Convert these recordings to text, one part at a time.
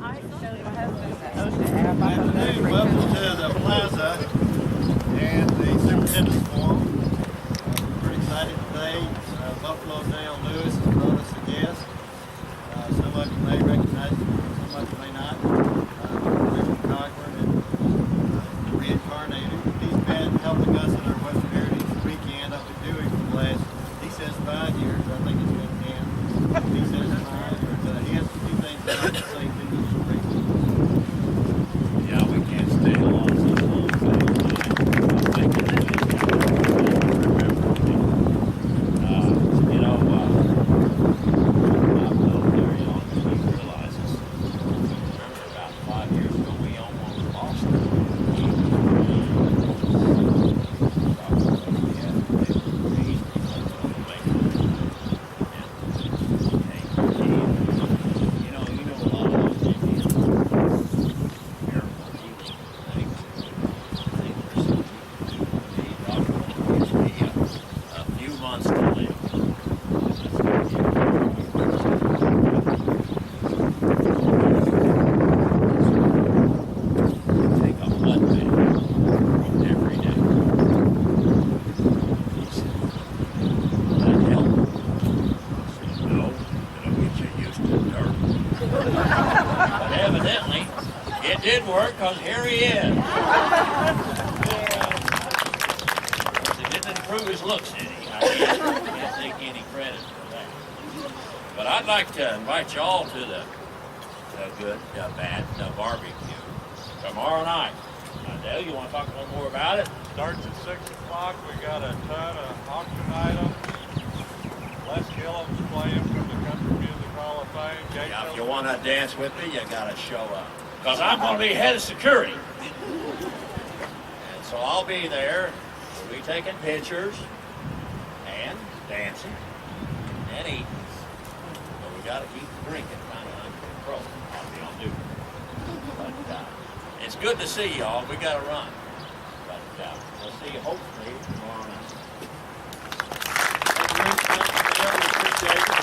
Afternoon, welcome to the plaza and the Superintendent's Forum. We're pretty excited today. Buffalo Dale Lewis has brought us a guest. Some of you may recognize him, some of you may not. Richard Cochran and reincarnated. He's been helping us in our Western Heritage Weekend. I've been doing for the last, he says 5 years, I think it's been 10. He says 5, but he has a few things I'd like to say to you. Because here he is. He didn't improve his looks any. I can't take any credit for that. But I'd like to invite you all to the good, the bad, the barbecue tomorrow night. Dale, you want to talk a little more about it? Starts at 6 o'clock. We got a ton of auction items. Les Gillum's playing from the Country Music Hall of Fame. Yeah, if you want to dance with me, you got to show up. Because I'm going to be head of security. And so I'll be there. We'll be taking pictures and dancing and eating. But we got to keep the drinking kind of under control. I'll be on duty. But it's good to see y'all. We got to run. But we'll see you hopefully tomorrow night. Appreciate it.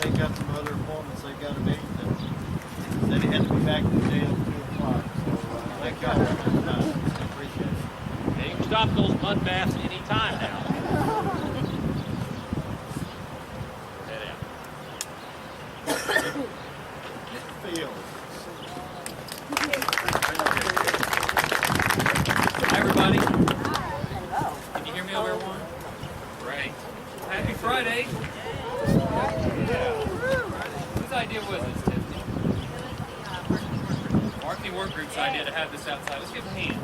They got some other appointments they got to meet. Said he had to be back in the jail at 2 o'clock. So thank y'all for coming by. I appreciate it. Yeah, you can stop those mud baths any time now. Head out. Mr. Fields. Hi, everybody. Can you hear me over everyone? Great. Happy Friday. Yeah. Whose idea was this, Tiffany? Marketing Work Group's idea to have this outside. Let's give a hand.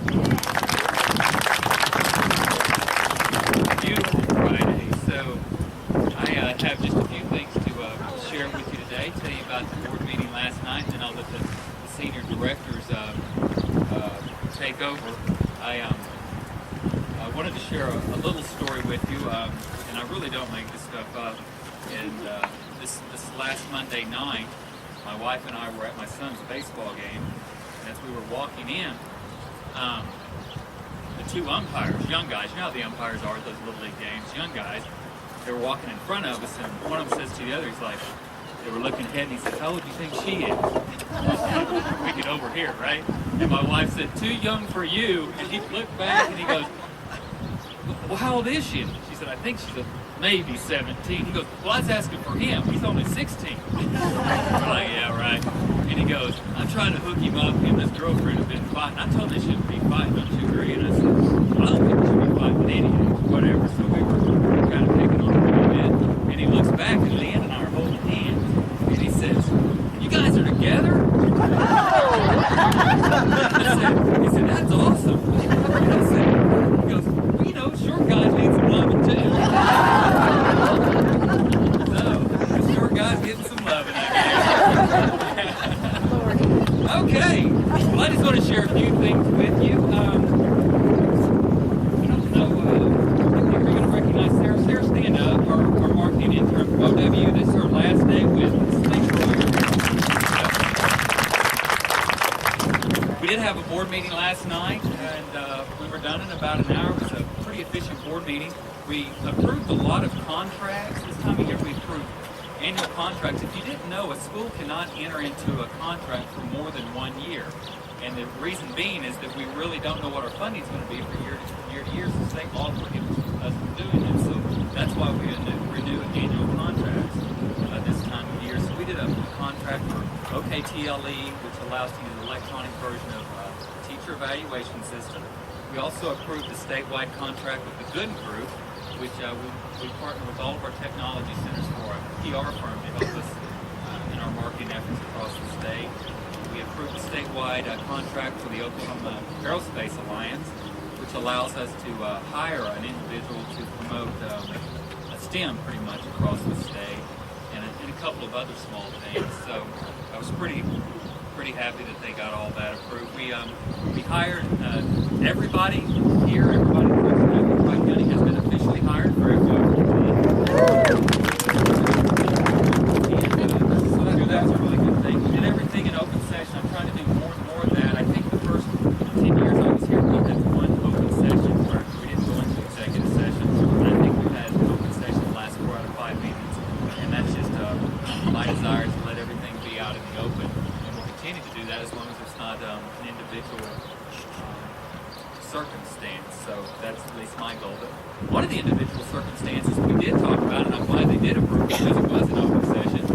Beautiful Friday. So I have just a few things to share with you today. Tell you about the board meeting last night, and then I'll let the senior directors take over. I wanted to share a little story with you, and I really don't make this stuff up. And this last Monday night, my wife and I were at my son's baseball game. As we were walking in, the two umpires, young guys, you know how the umpires are at those little league games, young guys, they were walking in front of us, and one of them says to the other, he's like, they were looking ahead, and he said, how old do you think she is? We get over here, right? And my wife said, too young for you, and he looked back, and he goes, well, how old is she? She said, I think she's maybe 17. He goes, well, I was asking for him. He's only 16. We're like, yeah, right. And he goes, I'm trying to hook him up. Him and his girlfriend have been fighting. I told him they shouldn't be fighting, don't you agree? And I said, well, I don't think they should be fighting at any age, whatever. So we were kind of picking on him a little bit. And he looks back, and Leanne and I are holding hands. And he says, you guys are together? He said, that's awesome. And I said, he goes, well, you know, short guys need some loving too. So, the short guys getting some loving, I guess. Okay, well, I just want to share a few things with you. I don't know if you're going to recognize Sarah. Sarah, stand up. Our marketing intern from OW. This is her last day with us. Thanks for all your We did have a board meeting last night, and we were done in about an hour. It was a pretty efficient board meeting. We approved a lot of contracts. This time of year we approved annual contracts. If you didn't know, a school cannot enter into a contract for more than 1 year. And the reason being is that we really don't know what our funding is going to be from year to year, so state law prohibits us from doing it. So that's why we renew annual contracts this time of year. So we did a contract for OKTLE, which allows to use an electronic version of teacher evaluation system. We also approved a statewide contract with the Gooden Group, which we partner with all of our technology centers for a PR firm to help us in our marketing efforts across the state. We approved a statewide contract for the Oklahoma Aerospace Alliance, which allows us to hire an individual to promote a STEM pretty much across the state, and a couple of other small things. So I was pretty happy that they got all that approved. We hired everybody here, everybody in Tri County has been officially hired for FY14. So that was a really good thing. We did everything in open session. I'm trying to do more and more of that. I think the first 10 years I was here, we had one open session where we didn't go into executive session. And I think we've had an open session the last 4 out of 5 meetings. And that's just my desire to let everything be out in the open. And we'll continue to do that as long as it's not an individual circumstance. So that's at least my goal. But one of the individual circumstances we did talk about, and I'm glad they did approve because it was an open session,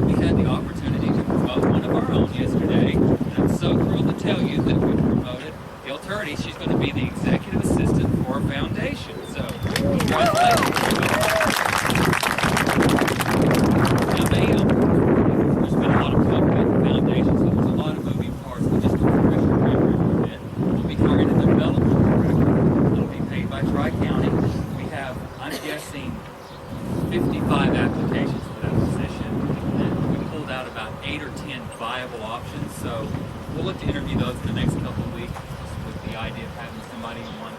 we had the opportunity to promote one of our own yesterday. And I'm so thrilled to tell you that we promoted Gail Turdy. She's going to be the executive assistant for our foundation. So congratulations. Now, there's been a lot of talk about the foundation, so there's a lot of moving parts. But just to refresh your memory a little bit, we'll be hiring a development director. It'll be paid by Tri County. We have, I'm guessing, 55 applications for that position, and we pulled out about 8 or 10 viable options. So we'll look to interview those in the next couple of weeks with the idea of having somebody on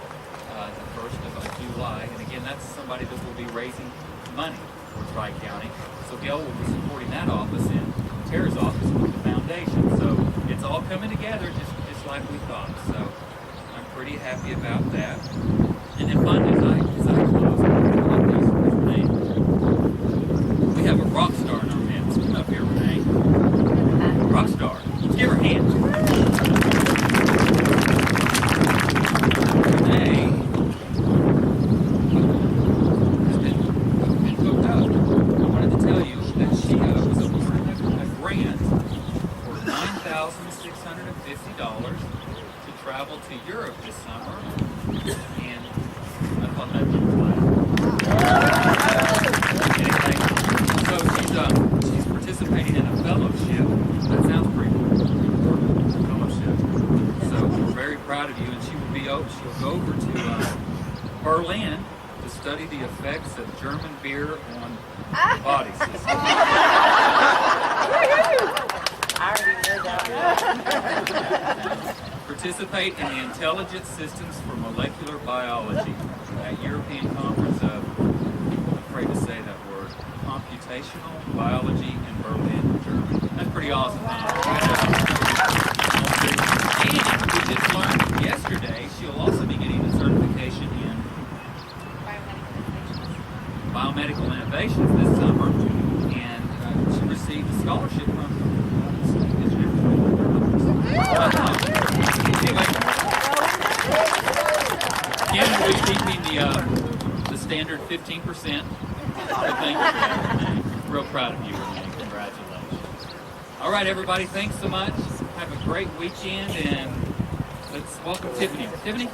the 1st of July. And again, that's somebody that will be raising money for Tri County. So Gail will be supporting that office and Tara's office with the foundation. So it's all coming together just like we thought. So I'm pretty happy about that. And then finally, as I close, Renee. We have a rock star in our midst. Come up here, Renee. Rock star. Let's give her a hand. Renee has been hooked up. I wanted to tell you that she was awarded a grant for $9,650 to travel to Europe this summer. And I thought that was So she's participating in a fellowship. That sounds pretty cool. Fellowship. So we're very proud of you, and she'll go over to Berlin to study the effects of German beer on the body system. I already know that. Participate in the Intelligence Systems for Molecular Biology at European Conference of, I'm afraid to say that word, Computational Biology in Berlin, Germany. That's pretty awesome. And we just learned yesterday she'll also be getting a certification in biomedical innovations this summer, and she received a scholarship from Again, we'll be keeping the standard 15%. So thank you. Real proud of you, Renee. Congratulations. All right, everybody, thanks so much. Have a great weekend, and let's welcome Tiffany. Tiffany?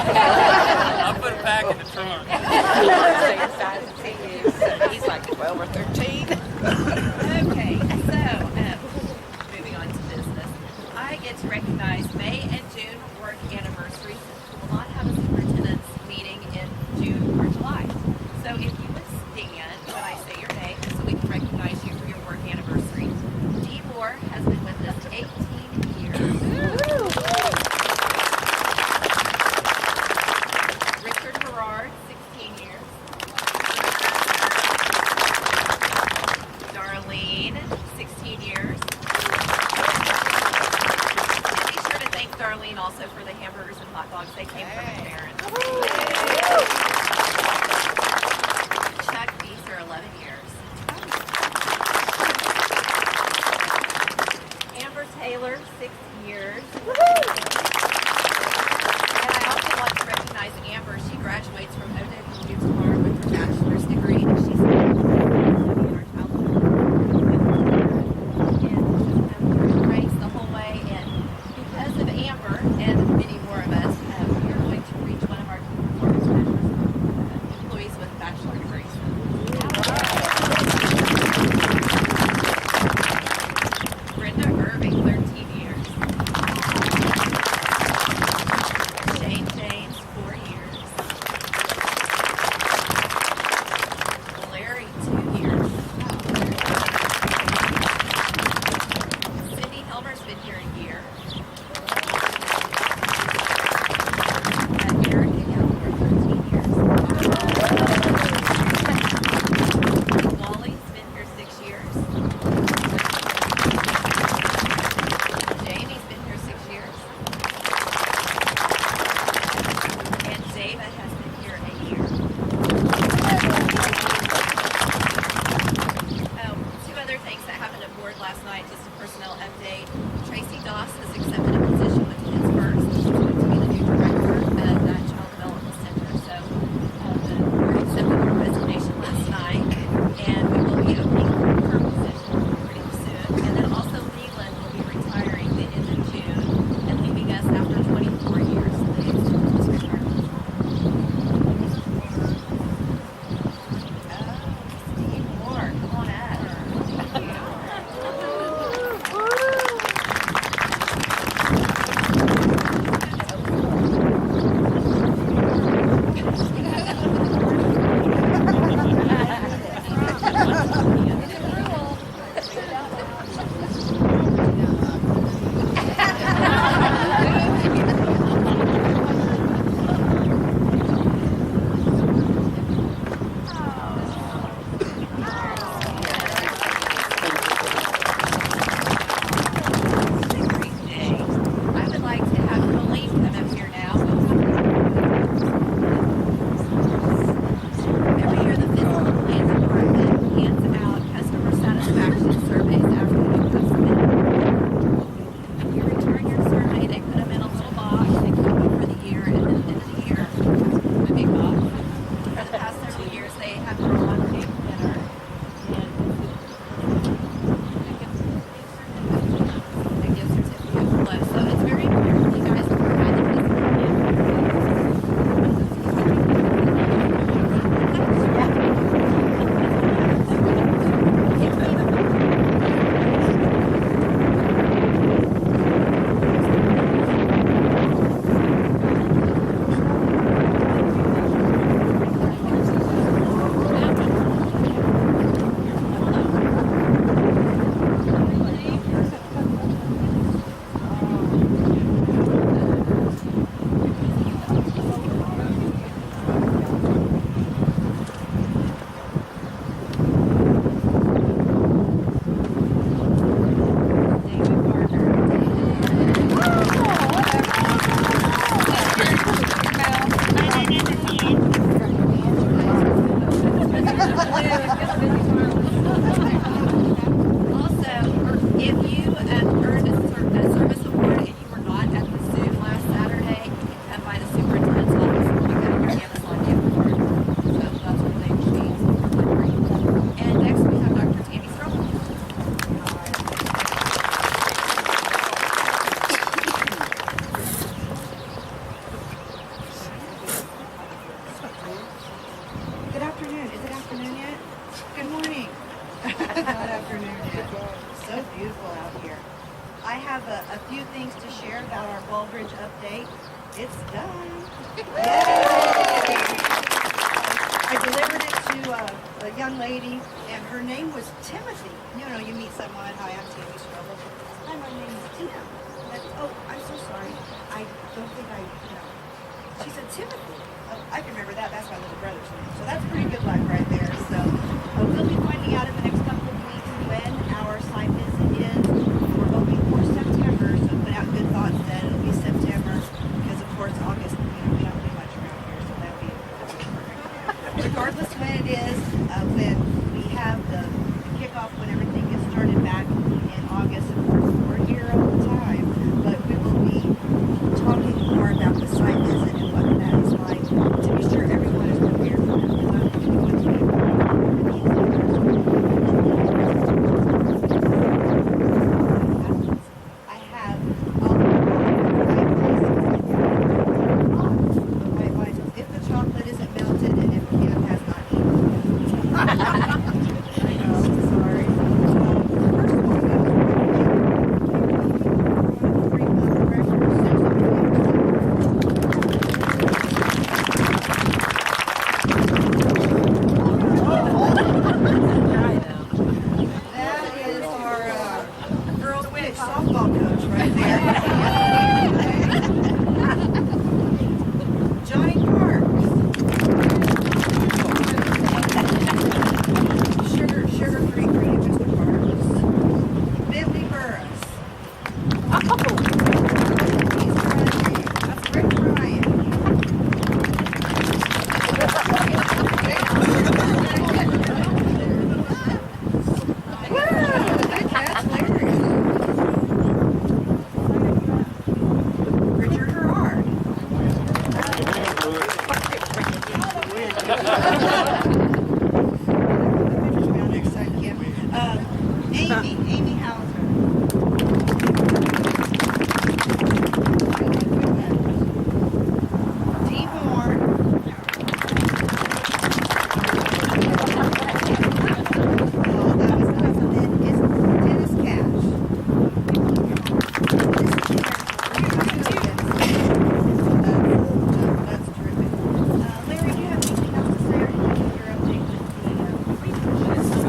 I'll put it back in the trunk. I'm so excited to see you. He's like 12 or 13. Okay, so moving on to business. I get to recognize May and June work anniversaries. We will not have a superintendent's meeting in June or July. So if you would stand when I say your name so we can recognize you for your work anniversary. Dee Moore has been with us 18 years. Richard Herrard, 16 years. Darlene, 16 years. And be sure to thank Darlene also for the hamburgers and hot dogs. They came from her parents. Chuck Beeser, 11 years. Amber Taylor, 6 years. And I also want to recognize Amber. She graduates from OWU tomorrow with her bachelor's degree. She's in our childhood. And race the whole way. And because of Amber and many more of us, we are going to reach one of our key performance measures, employees with bachelor degrees. Brenda Irving, 13 years. Shane James, 4 years. Larry, 2 years. Cindy Helmer's been here a year. And Erica Gallagher, 13 years. Wally's been here 6 years. Jamie's been here 6 years. And David has been here a year. Two other things that happened at board last night, just a personnel update. Tracy Doss has accepted a position with Kids First. She's going to be the new director of that Child Development Center. So the board accepted her resignation last night, and we will be opening her position pretty soon. And then also Leland will be retiring the end of June and leaving us after 24 years. So they extended his retirement. Steve Moore, come on up. Thank you. beautiful out here. I have a few things to share about our Baldridge update. It's done. Yay! I delivered it to a young lady, and her name was Timothy. You know, you meet someone, hi, I'm Tammy Strobel. Hi, my name is Tim. Oh, I'm so sorry. I don't think she said Timothy. Oh, I can remember that. That's my little brother's name. So that's pretty good luck right there. So we'll be finding out in the next couple of weeks when our site visit is. We're hoping for September, so put out good thoughts that it'll be September, because of course August, we don't do much around here, so that'll be perfect. Regardless when it is, when we have the kickoff, when everything gets started back in August, of course we're here all the time, but we will be talking more about the site visit and what that is like, to be sure everyone is prepared for it. Because I'm going to do it. I have white wines. If the chocolate isn't melted and if Kim has not eaten. I know, sorry. First of all, that is our girls' pitch softball coach right there. Johnny Parks. Sugar-free green, Mr. Parks. Bentley Burris. He's running. That's Rick Ryan. Good catch, Larry. Richard Gerard. Amy Hauser. Dean Moore. That was nice. And then is Dennis Cash. That's terrific. Larry, do you have anything else to say, or do you need your update Sorry, I'm so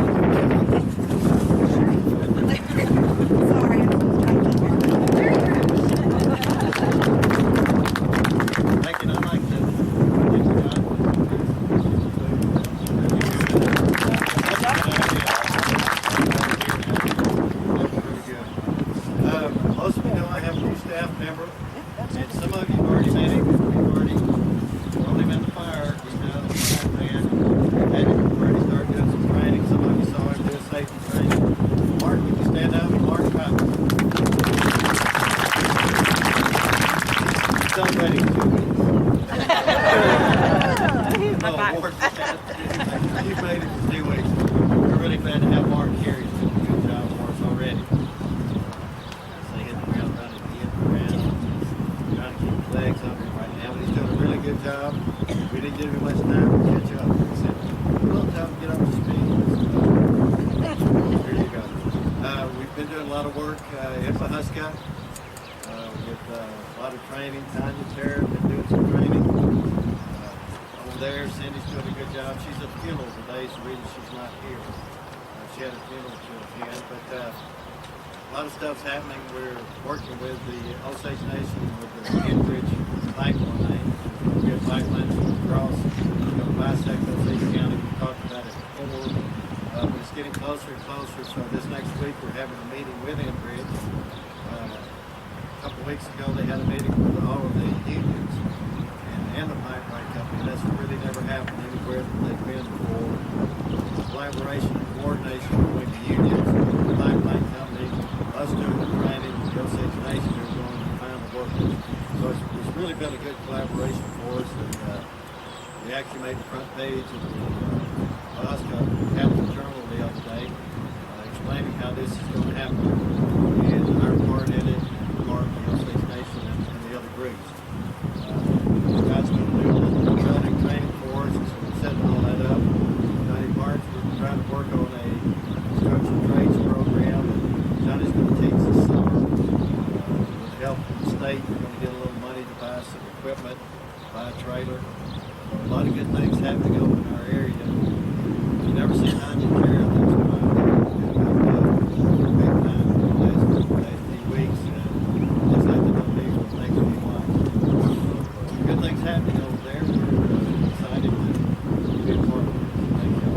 trying to keep it. Very good. Thank you. I like that. Most of you know I have a new staff member, and some of you have already met him. We've already thrown him in the fire. He's now the fire man. Had him already started doing some training. Some of you saw him do safety training. Mark, would you stand up? Mark Cotton. He's celebrating 2 weeks. No awards. You've made it for 2 weeks. We're really glad to have Mark here. He's doing a good job for us already. So hit the ground running, hit the ground, trying to keep his legs up right now, but he's doing a really good job. We didn't give him much time to catch up. We said, a little time to get up to speed. There you go. We've been doing a lot of work at Pahuska with a lot of training. Tanya Terra been doing some training. Over there, Cindy's doing a good job. She's at the funeral today, so the reason she's not here. She had a funeral to attend, but a lot of stuff's happening. We're working with the Osage Nation with the Enbridge pipeline. We have pipelines across, bisect Osage County. We talked about it before, but it's getting closer and closer. So this next week we're having a meeting with Enbridge. A couple weeks ago they had a meeting with all of the unions and the pipeline company. That's really never happened anywhere that they've been before. Collaboration and coordination between the unions, the pipeline company, us doing the training, the Osage Nation are going to find the workers. So it's really been a good collaboration for us. And we actually made the front page of the Alaska Capital Journal the other day, explaining how this is going to happen and our part in it, part of the Osage Nation and the other groups. The guys going to do a little building training for us, so we're setting all that up. Johnny Parks, we're trying to work on a construction trades program. Johnny's We're going to get a little money to buy some equipment, buy a trailer. A lot of good things happening over in our area. You've never seen onion care that's big time for the last few weeks. Looks like they're going to be for the next few months. Good things happening over there. We're excited to be a part of it. Thank you.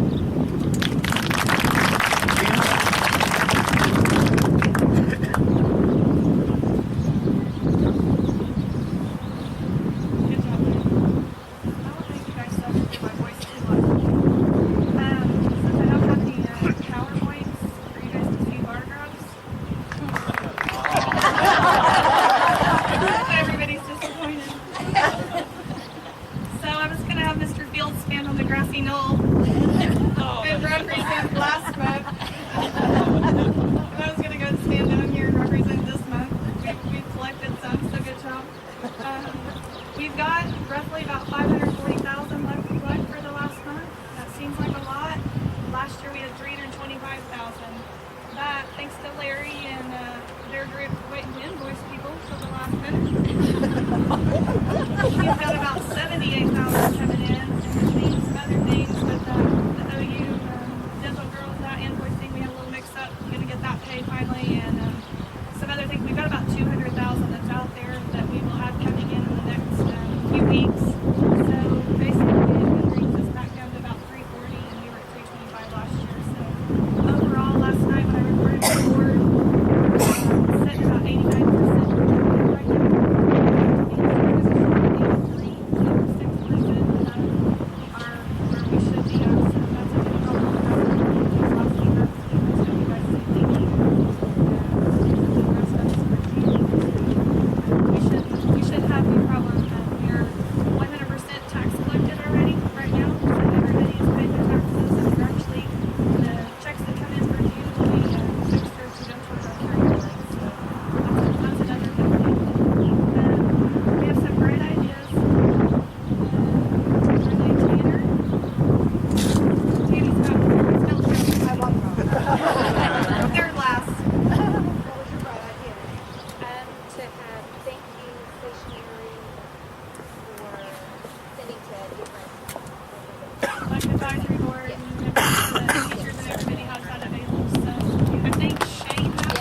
Good job, Lynn. I don't think you guys said my voice too loud. Since I don't have any PowerPoints for you guys to see bar graphs, everybody's disappointed. So I was going to have Mr. Fields stand on the grassy knoll and represent last month. And I was going to go stand down here and represent this month. We've collected some, so good job. We've got roughly about $540,000 left to collect for the last month. That seems like a lot. Last year we had $325,000. But thanks to Larry and their group waiting to invoice people till the last minute. We've got about $78,000 coming in, and we're seeing some other things with the OU dental girls, that invoicing. We had a little mix up. We're going to get that paid finally, and some other things. We've got about $200,000 that's out there that we will have coming in the next few weeks. So basically, it brings us back down to about 340, and we were at 325 last year. So overall, last night when I reported to the board, sitting about 89% right now. Where we should be at. So that's a good problem. Last week, that's you guys say thank you. The rest of us are we should have no problem. We're 100% tax collected already right now. So everybody is paying their taxes, and we're actually the checks that come in for due will be extra to go towards our carry forward. So that's another good thing. We have some great ideas. Renee Tanner. Tammy's got spell check. I love her. Third last. What was your bright idea? To have thank you stationery for sending to different Like advisory board and members of the teachers and everybody has that available. So I think Shane has that.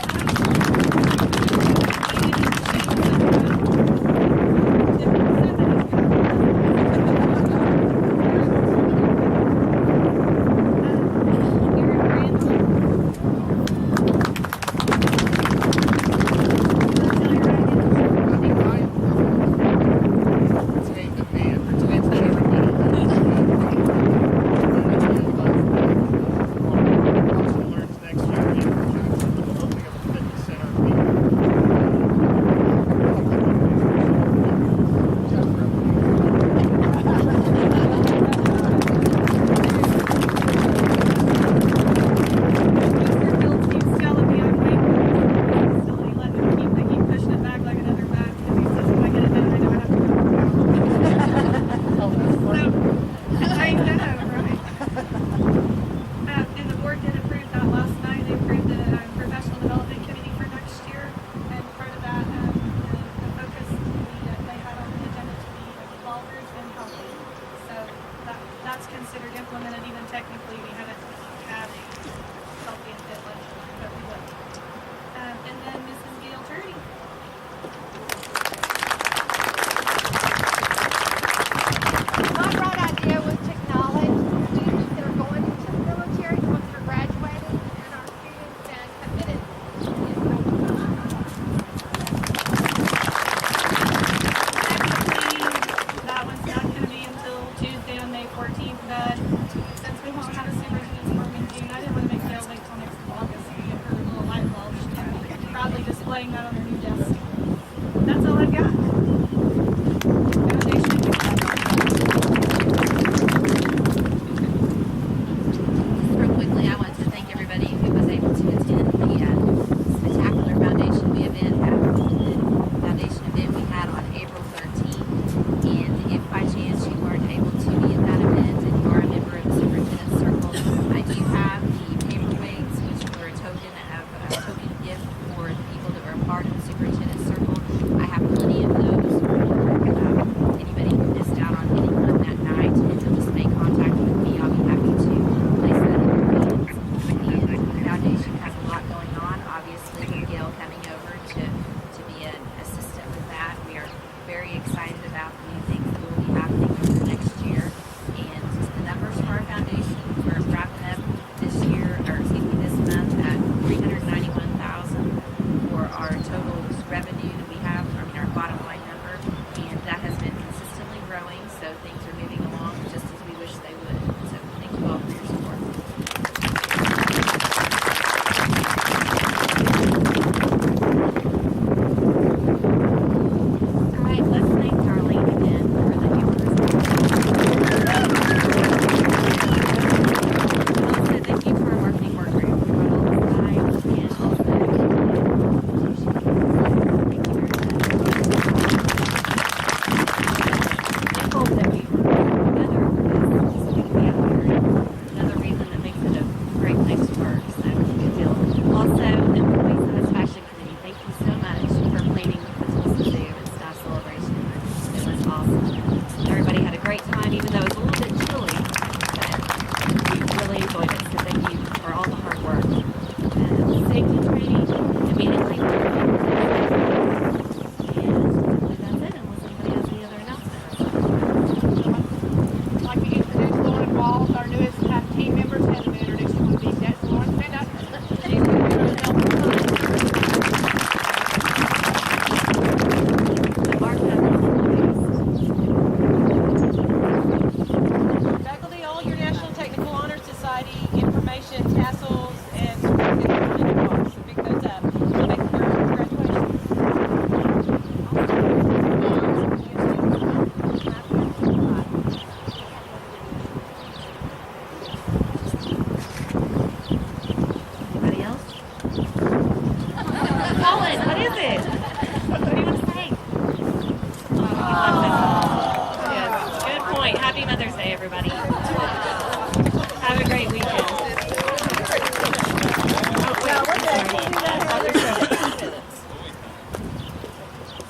Mr. Fields keeps telling me I'm waiting for the facility, letting them keep, they keep pushing it back like another back, because he says if I get it done, I know I have to go. So, I know, right? And the board did approve that last night. They approved the professional development committee for next year, and part of that, the focus that they had on the agenda to be evolvers and healthy. So that's considered implemented. Even technically, we haven't had a healthy and fit lunch, but we will. And then Mrs. Gail Turdy. My broad idea was to acknowledge students that are going into the military, the ones that are graduating, and our students that committed. Technically, that one's not going to be until Tuesday on May 14th, but since we won't have a superintendent's forum in June, I didn't want to make Gail wait till next August to get her little light bulb, and proudly displaying that on her new desk. That's all I've got. Foundation. Real quickly, I want to thank everybody who was able to attend the spectacular foundation event we had on April 13th. And if by chance you weren't able to be at that event and you are a member of the Superintendent Circle, I do have the paperweights, which were a token gift for the people that were a part of the Superintendent Circle. I have plenty of Colin, what is it? What do you want to say? Oh, he loves it. Yes, good point. Happy Mother's Day, everybody. Have a great weekend.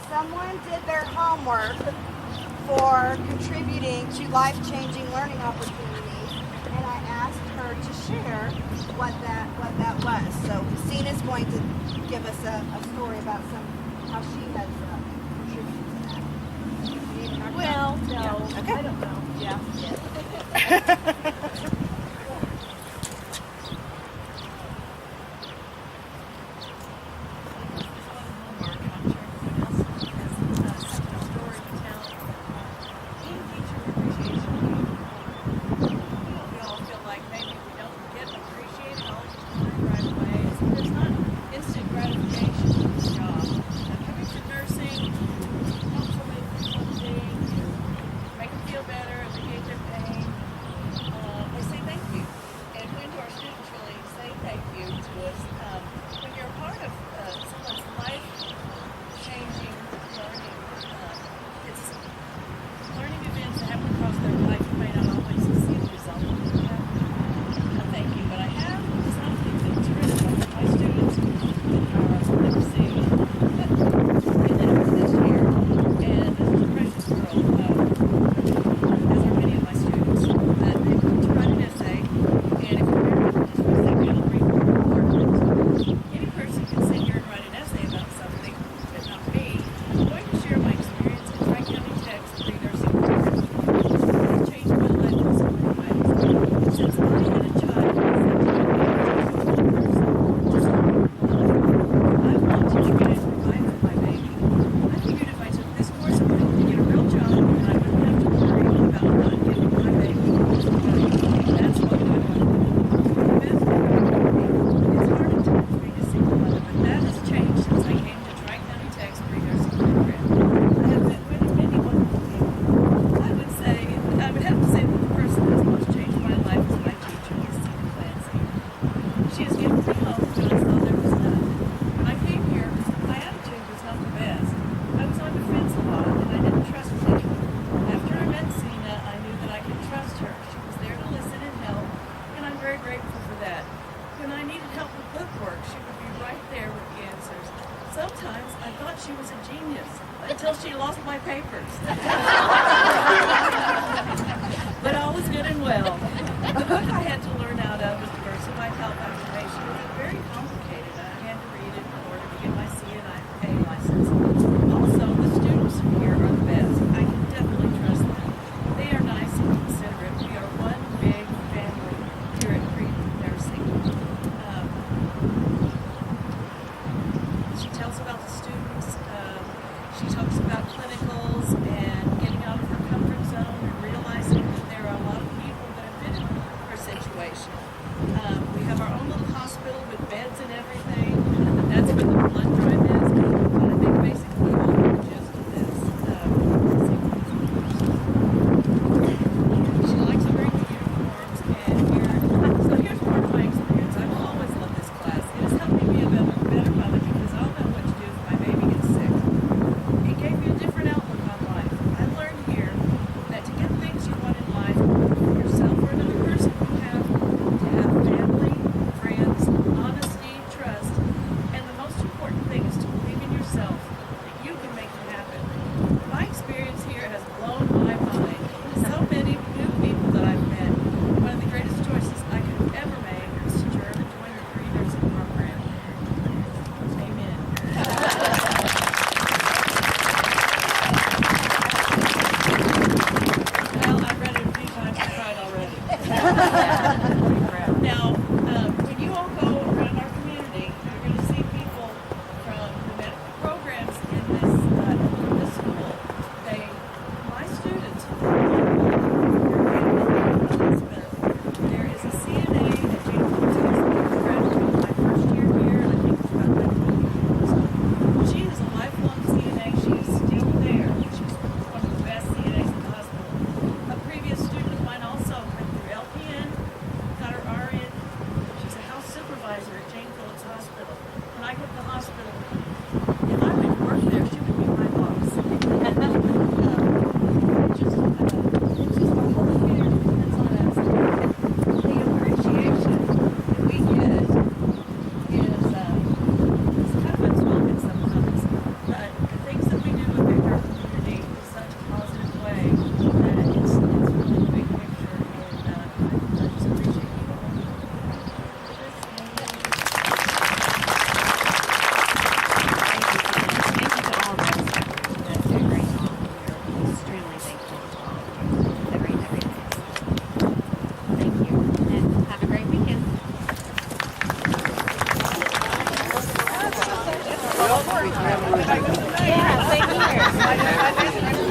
Someone did their homework for contributing to life-changing learning opportunities, and I asked her to share what that was. So Cena's going to give us a story about how she has contributed to that. Well, no, Yeah. Okay. I don't know. Yeah. Better mother because I don't know what to do if my baby gets sick. It gave me a different outlook Yeah, same here.